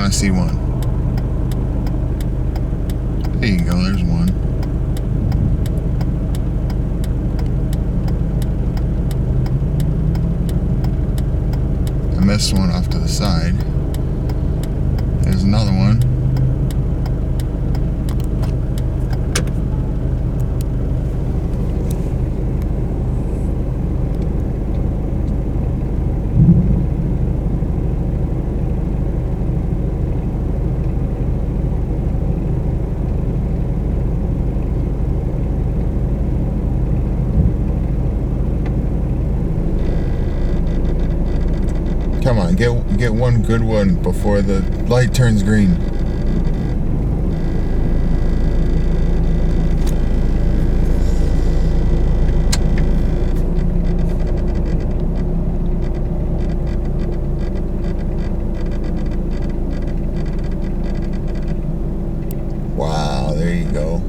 want to see one. There you go, there's one. I missed one off to the side. There's another one. Come on, get one good one before the light turns green. Wow, there you go.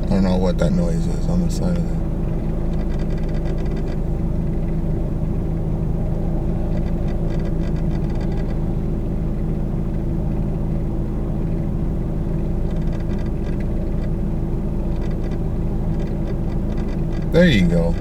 I don't know what that noise is on the side of it. There you go.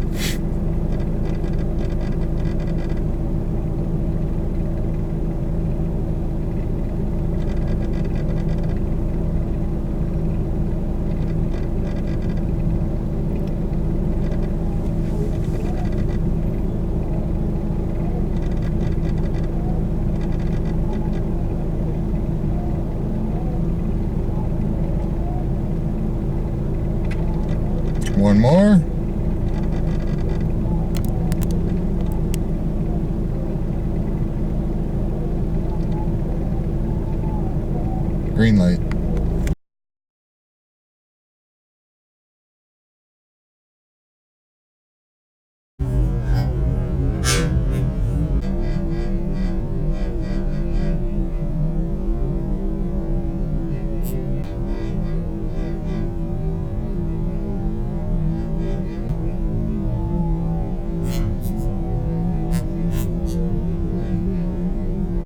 One more. Green light.